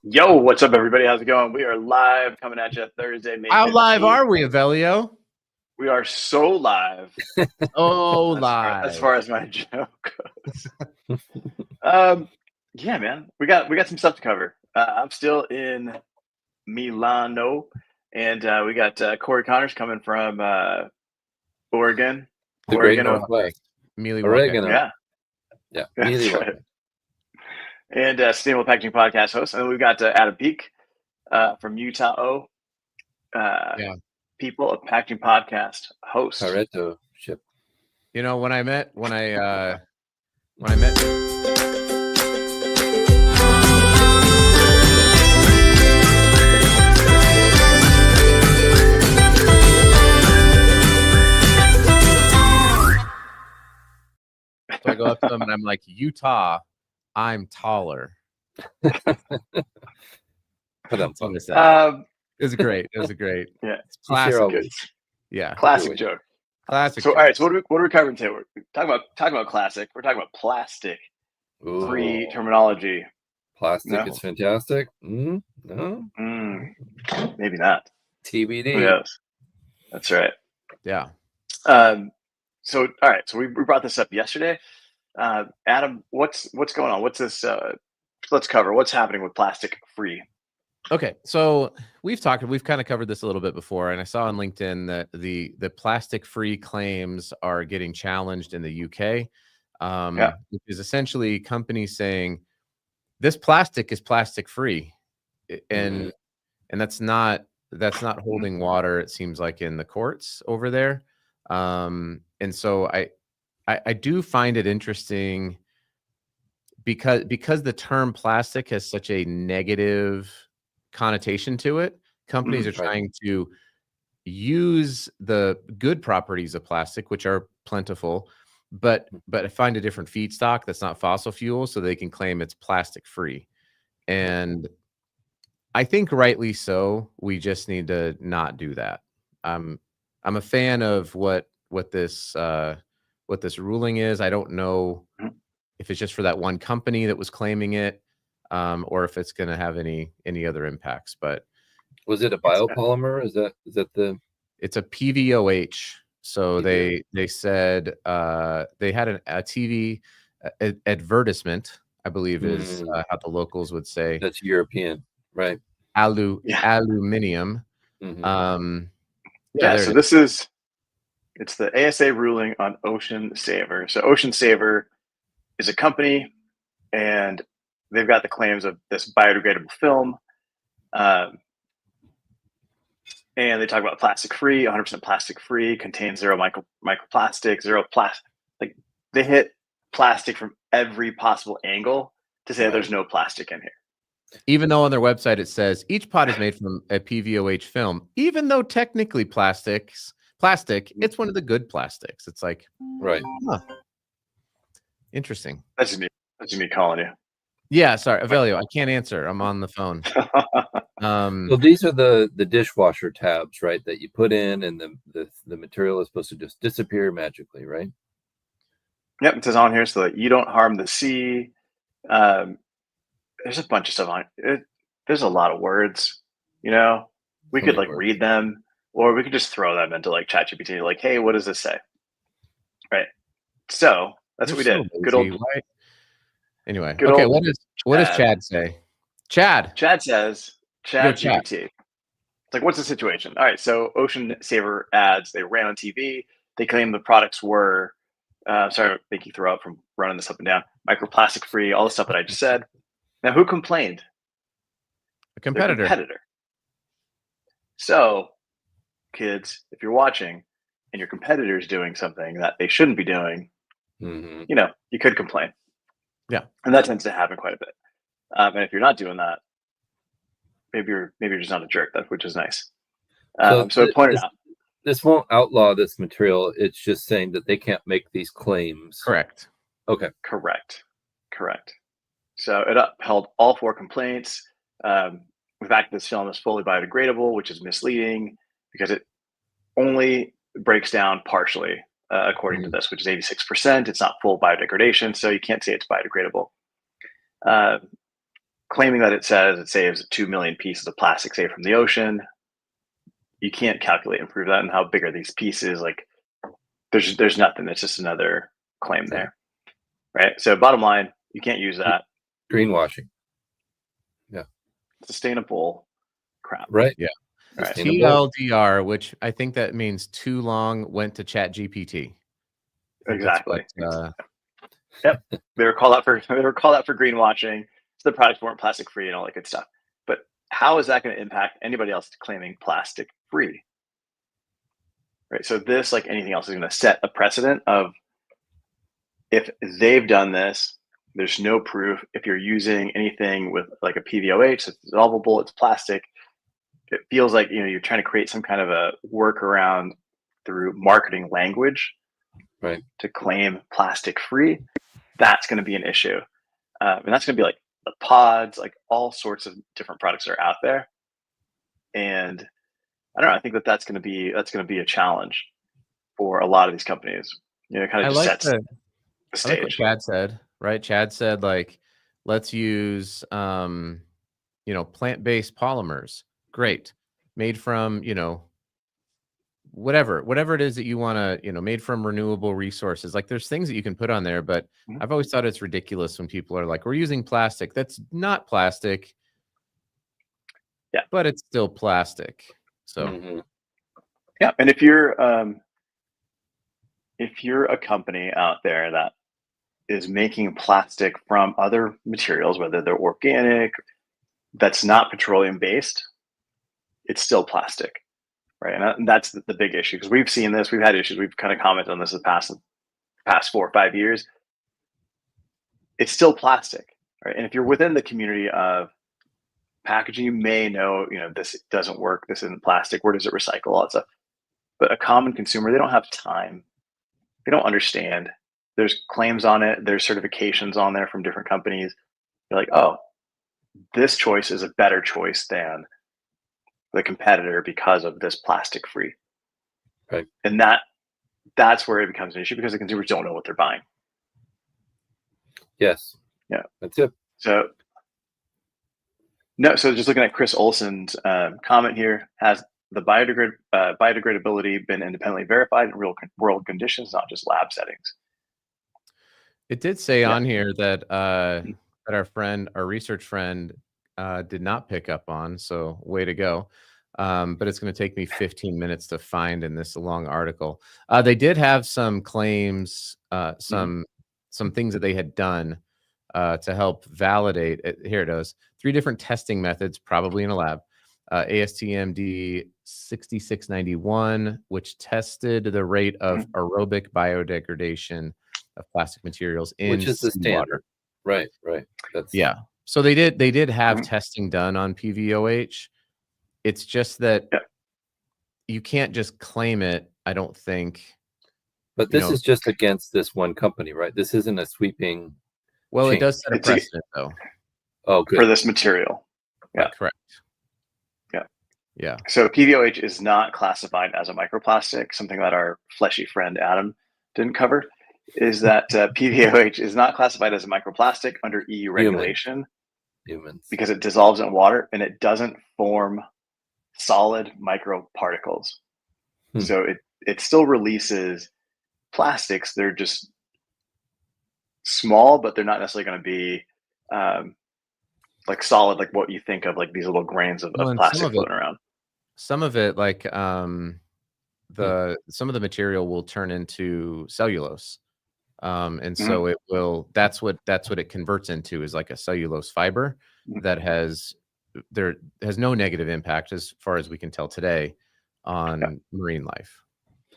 Yo, what's up, everybody? How's it going? We are live coming at you Thursday, May 15th. How live are we, Avelio? We are so live. Oh, live. As far as my joke goes. Yeah, man, we got some stuff to cover. I'm still in Milano, and we got Corey Connors coming from Oregon. The Great Northwest. Oregano. Yeah. That's right. And Sustainable Packaging Podcast host. And then we've got Adam Peak from Utah. People of Packaging Podcast host. Pareto ship. You know, when I met. So I go up to them and I'm like, Utah, I'm taller. It was great. It was great. Yeah. It's classic. Yeah. Classic joke. Classic. So, all right. So what are we covering today? We're talking about classic. We're talking about plastic. Free terminology. Plastic is fantastic. No. Maybe not. TBD. Yes. That's right. Yeah. So, all right. So we brought this up yesterday. Adam, what's going on? What's this? Let's cover what's happening with plastic free. Okay, so we've kind of covered this a little bit before, and I saw on LinkedIn that the plastic free claims are getting challenged in the UK, which is essentially companies saying this plastic is plastic free, and that's not holding water. It seems like in the courts over there, and so I do find it interesting because the term plastic has such a negative connotation to it. Companies are trying to use the good properties of plastic, which are plentiful, but find a different feedstock that's not fossil fuel so they can claim it's plastic free. And I think rightly so. We just need to not do that. I'm a fan of what this ruling is. I don't know if it's just for that one company that was claiming it, or if it's going to have any other impacts. But was it a biopolymer? Is that it's a PVOH. So they said they had a TV advertisement, I believe is how the locals would say. That's European, right? Aluminium. So it's the ASA ruling on Ocean Saver. So Ocean Saver is a company, and they've got the claims of this biodegradable film. And they talk about plastic free, 100% plastic free, contains zero microplastic, zero plastic. Like, they hit plastic from every possible angle to say there's no plastic in here. Even though on their website it says each pot is made from a PVOH film, even though technically plastic, it's one of the good plastics. It's like, right. Interesting. That's me calling you. Yeah, sorry, Avelio, I can't answer. I'm on the phone. So these are the dishwasher tabs, right? That you put in, and the material is supposed to just disappear magically, right? Yep, it says on here so that you don't harm the sea. There's a bunch of stuff on it. There's a lot of words. We could read them, or we could just throw them into ChatGPT. Like, hey, what does this say? Right. So that's what we did. Good old. Anyway, okay. What does Chad say? Chad says ChatGPT. It's like, what's the situation? All right. So Ocean Saver ads, they ran on TV. They claim the products were, sorry, make you throw up from running this up and down, microplastic free, all the stuff that I just said. Now, who complained? A competitor. So, kids, if you're watching and your competitor is doing something that they shouldn't be doing, you could complain. Yeah. And that tends to happen quite a bit. And if you're not doing that, maybe you're just not a jerk, which is nice. So it pointed out. This won't outlaw this material. It's just saying that they can't make these claims. Correct. Okay. Correct. So it upheld all 4 complaints. The fact that this film is fully biodegradable, which is misleading because it only breaks down partially, according to this, which is 86%. It's not full biodegradation, so you can't say it's biodegradable. claiming that it saves 2 million pieces of plastic saved from the ocean. You can't calculate and prove that. And how big are these pieces? Like, there's nothing. It's just another claim there, right? So bottom line, you can't use that. Greenwashing. Yeah. Sustainable crap. Right. Yeah. Right. TLDR, which I think that means too long, went to ChatGPT. Exactly. What, yep. They were called out for greenwashing. So the products weren't plastic free and all that good stuff. But how is that going to impact anybody else claiming plastic free? Right. So this, like anything else, is going to set a precedent of, if they've done this, there's no proof. If you're using anything with like a PVOH, it's dissolvable, it's plastic, it feels like, you're trying to create some kind of a workaround through marketing language, right, to claim plastic free. That's going to be an issue. And that's going to be like the pods, like all sorts of different products are out there. And I don't know, I think that's going to be a challenge for a lot of these companies. It kind of just sets the stage. I like what Chad said, right? Chad said, like, let's use plant-based polymers. Great. Made from, whatever it is that you want to, made from renewable resources. Like, there's things that you can put on there, but I've always thought it's ridiculous when people are like, we're using plastic. That's not plastic. Yeah. But it's still plastic. So yeah. And if you're a company out there that is making plastic from other materials, whether they're organic, that's not petroleum based, it's still plastic, right? And that's the big issue, because we've seen this. We've had issues. We've kind of commented on this the past 4 or 5 years. It's still plastic, right? And if you're within the community of packaging, you may know, this doesn't work. This isn't plastic. Where does it recycle? All that stuff. But a common consumer, they don't have time. They don't understand. There's claims on it. There's certifications on there from different companies. They're like, oh, this choice is a better choice than the competitor because of this plastic free. Right. And that's where it becomes an issue, because the consumers don't know what they're buying. Yes. Yeah. That's it. So just looking at Chris Olson's comment here, has the biodegradability been independently verified in real world conditions, not just lab settings? It did say on here that our research friend did not pick up on, so way to go. But it's going to take me 15 minutes to find in this long article. They did have some claims, some things that they had done to help validate it. Here it is. 3 different testing methods, probably in a lab. ASTM D6691, which tested the rate of aerobic biodegradation of plastic materials in which is the standard. Right. That's So they did have testing done on PVOH. It's just that you can't just claim it, I don't think. But this is just against this one company, right? This isn't a sweeping. Well, change. It does set a precedent, though. Oh, good. For this material. Yeah. Correct. Yeah. So PVOH is not classified as a microplastic. Something that our fleshy friend Adam didn't cover is that PVOH is not classified as a microplastic under EU regulation. Humans. Because it dissolves in water and it doesn't form solid microparticles. So it still releases plastics. They're just small, but they're not necessarily going to be like solid, like what you think of, like these little grains of plastic floating around. Some of it, like some of the material will turn into cellulose. And so it will, that's what it converts into, is like a cellulose fiber that has no negative impact, as far as we can tell today, on marine life.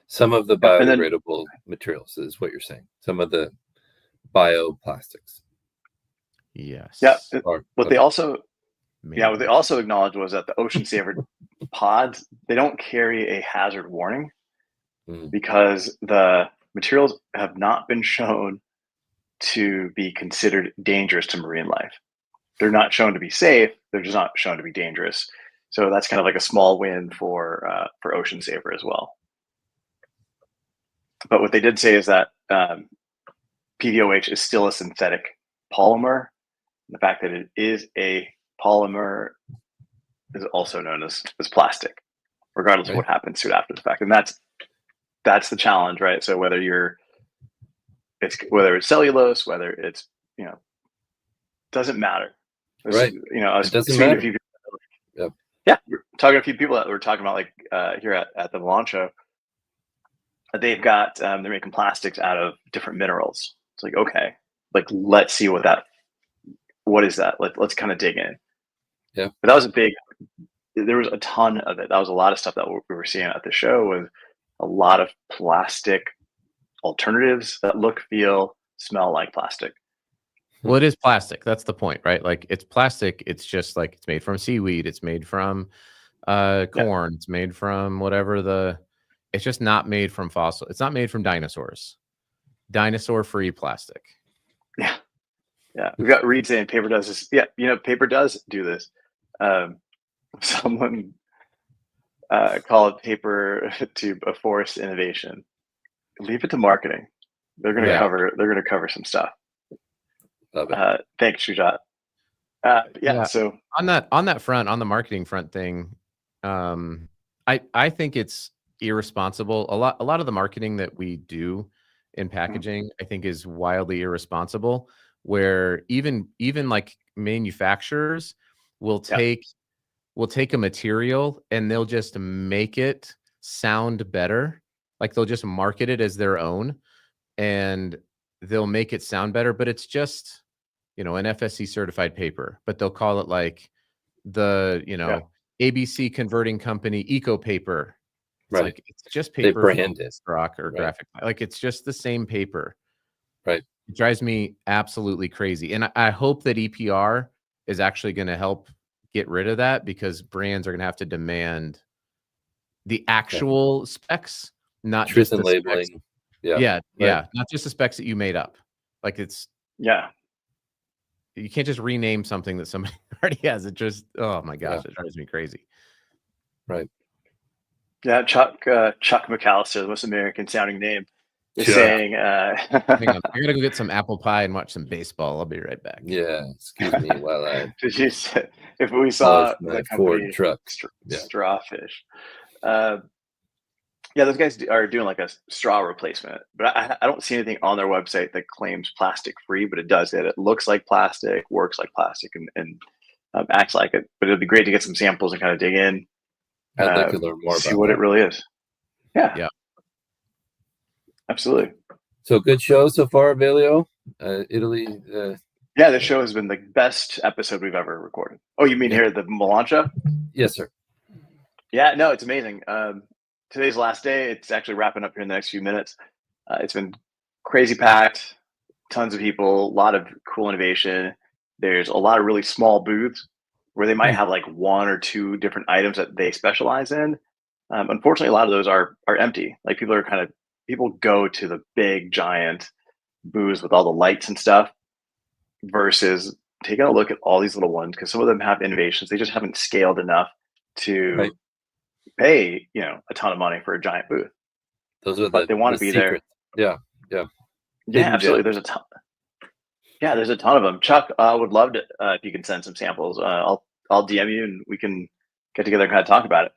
Some of the biodegradable materials is what you're saying. Some of the bioplastics. Yes. Yeah. What they also acknowledged was that the ocean saver pods, they don't carry a hazard warning because the materials have not been shown to be considered dangerous to marine life. They're not shown to be safe. They're just not shown to be dangerous. So that's kind of like a small win for Ocean Saver as well. But what they did say is that PVOH is still a synthetic polymer, The fact that it is a polymer is also known as plastic, regardless of what happens to it after the fact. And that's the challenge, right? So whether it's cellulose, whether it's, doesn't matter. Right. I was It doesn't speaking to matter. a few people. Yep. Yeah, we're talking to a few people that were talking about here at the Milan show. They've got they're making plastics out of different minerals. It's like, okay, let's see what is that? Let's kind of dig in. Yeah. But that was there was a ton of it. That was a lot of stuff that we were seeing at the show, with a lot of plastic alternatives that look, feel, smell like plastic. Well, it is plastic. That's the point, right? Like, it's plastic. It's just like, it's made from seaweed. It's made from corn. Yeah. It's made from whatever it's just not made from fossil. It's not made from dinosaurs. Dinosaur-free plastic. Yeah. Yeah. We've got Reed saying paper does this. Yeah. Paper does do this. Someone called paper tube a forced innovation. Leave it to marketing. They're going to cover some stuff. Love it. Thanks, Shujat. So on that front, on the marketing front thing, I think it's irresponsible. A lot of the marketing that we do in packaging, I think, is wildly irresponsible, where even like manufacturers will take a material and they'll just make it sound better. Like, they'll just market it as their own and they'll make it sound better, but it's just, an FSC certified paper, but they'll call it like the, ABC Converting Company Eco Paper. It's like, it's just paper. They brand it. Rock or graphic. Like, it's just the same paper. Right. It drives me absolutely crazy. And I hope that EPR is actually going to help get rid of that, because brands are going to have to demand the actual specs, not truth just and the labeling. Specs. Yeah. Not just the specs that you made up. Like, you can't just rename something that somebody already has. It just, oh my gosh, it drives me crazy. Right. Yeah, Chuck McAllister, the most American sounding name, is saying, hang on, I gotta go get some apple pie and watch some baseball. I'll be right back. Yeah, excuse me while I if we saw the company Ford truck, Strawfish. Those guys are doing like a straw replacement, but I don't see anything on their website that claims plastic free, but it does it. It looks like plastic, works like plastic, and acts like it. But it'd be great to get some samples and kind of dig in. I'd like to learn more see what it really is. Yeah. Absolutely. So good show so far, Velio. Italy. The show has been the best episode we've ever recorded. Oh, you mean here at the Milan show? Yes, sir. Yeah, no, it's amazing. Today's the last day. It's actually wrapping up here in the next few minutes. It's been crazy packed, tons of people, a lot of cool innovation. There's a lot of really small booths where they might have like one or two different items that they specialize in. Unfortunately, a lot of those are empty. Like, people go to the big giant booths with all the lights and stuff, versus taking a look at all these little ones, because some of them have innovations. They just haven't scaled enough to pay a ton of money for a giant booth. Those are but they want to be secrets. there. Yeah, absolutely. There's a ton. Yeah, there's a ton of them. Chuck, would love to if you can send some samples. I'll DM you and we can get together and kind of talk about it.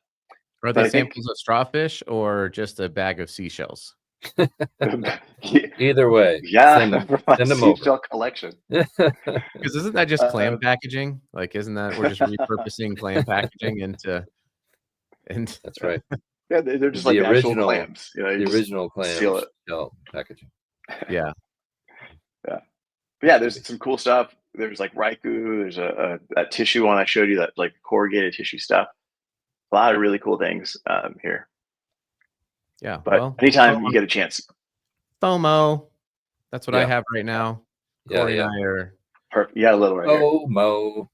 Are they samples of strawfish or just a bag of seashells? Either way, send them seashell collection. Because isn't that just clam packaging? Like, isn't that we're just repurposing clam packaging into? And that's right. Yeah, they're just like original clams. The original clam shell packaging. Yeah. But yeah, there's some cool stuff. There's like Raikou. There's that tissue one I showed you, that like corrugated tissue stuff. A lot of really cool things here. Yeah, but anytime you get a chance. FOMO. That's what I have right now. Corey and I are perfect. Yeah, a little right FOMO.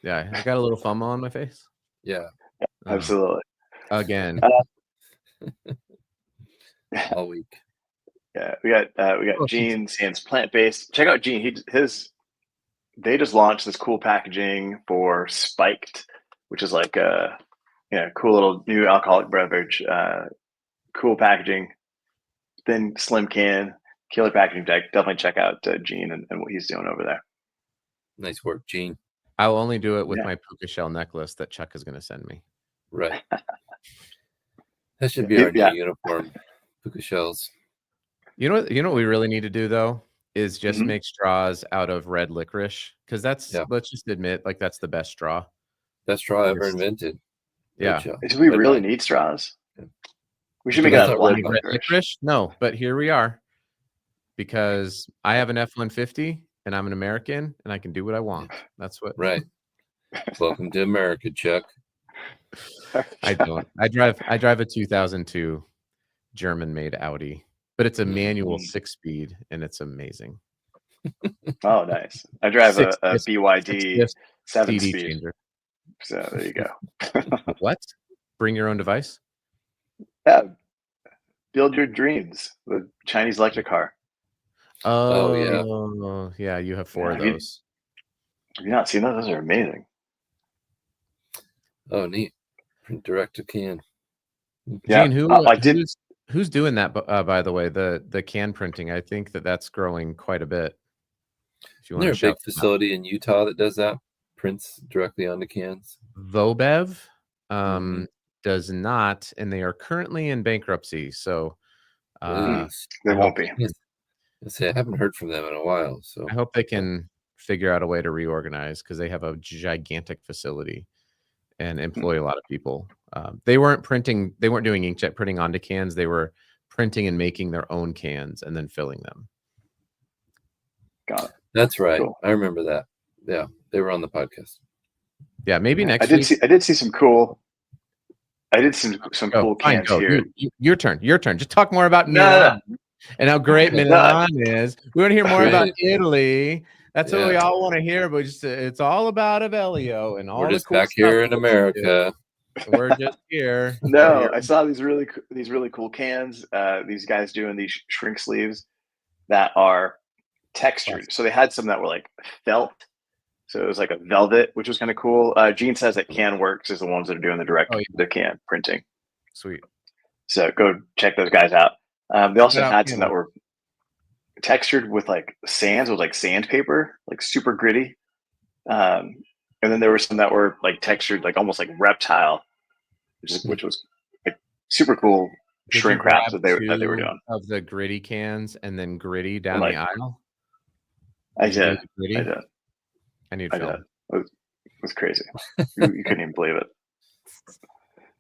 Yeah, I got a little FOMO on my face. Yeah, absolutely. Again. All week. Yeah, we got Gene Sands plant-based. Check out Gene. They just launched this cool packaging for Spiked, which is like a cool little new alcoholic beverage. Cool packaging, thin, slim can, killer packaging deck. Definitely check out Gene and what he's doing over there. Nice work, Gene. I'll only do it with Yeah. my puka shell necklace that Chuck is going to send me. Right. That should be our new uniform. Puka shells. You know what we really need to do though is just Mhm. make straws out of red licorice, because that's let's just admit, like, that's the best straw. Best straw ever invented. Yeah. Do we really need straws? We should make it out of black licorice. No, but here we are, because I have an F-150 and I'm an American and I can do what I want. That's what. Right. Welcome to America, Chuck. I don't. I drive a 2002 German-made Audi, but it's a manual 6-speed and it's amazing. Oh, nice. I drive a BYD 7-speed changer. So there you go. What? Bring your own device? Yeah. Build your dreams. The Chinese electric car. Oh yeah. You have 4 of those. Have you not seen those? Those are amazing. Oh, neat. Print direct to can. Yeah. Gene, who's doing that? By the way, the can printing. I think that's growing quite a bit. If you want There's a big facility in Utah that does that. Prints directly onto cans. Vobev does not, and they are currently in bankruptcy. So they won't be. I haven't heard from them in a while. So I hope they can figure out a way to reorganize, because they have a gigantic facility and employ a lot of people. They weren't doing inkjet printing onto cans. They were printing and making their own cans and then filling them. Got it. That's right. Cool. I remember that. Yeah, they were on the podcast. Yeah, maybe next week. I did see some cool. I did some cool cans here. Your turn. Just talk more about Milan and how great Milan is. We want to hear more about Italy. That's what we all want to hear. But it's all about Abellio and all we're the just cool back here in America. We're just here. No, I saw these really cool cans. These guys doing these shrink sleeves that are textured. So they had some that were like felt. So it was like a velvet, which was kind of cool. Gene says that CanWorks is the ones that are doing the can printing. Sweet. So go check those guys out. They also had some that were textured with like sands, with like sandpaper, like super gritty. And then there were some that were like textured, like almost like reptile, which was like super cool shrink wraps that they were doing. Of the gritty cans and then gritty down the aisle. I did. I need film. It was crazy. You couldn't even believe it.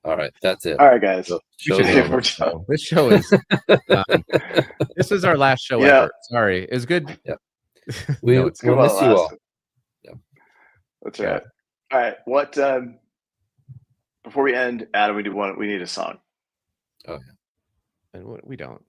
All right, that's it. All right, guys. This show is. This is our last show ever. Sorry, it's good. Yeah, we'll miss you all. Yeah, that's right. All right, what? Before we end, Adam, we need a song. Oh yeah, and we don't.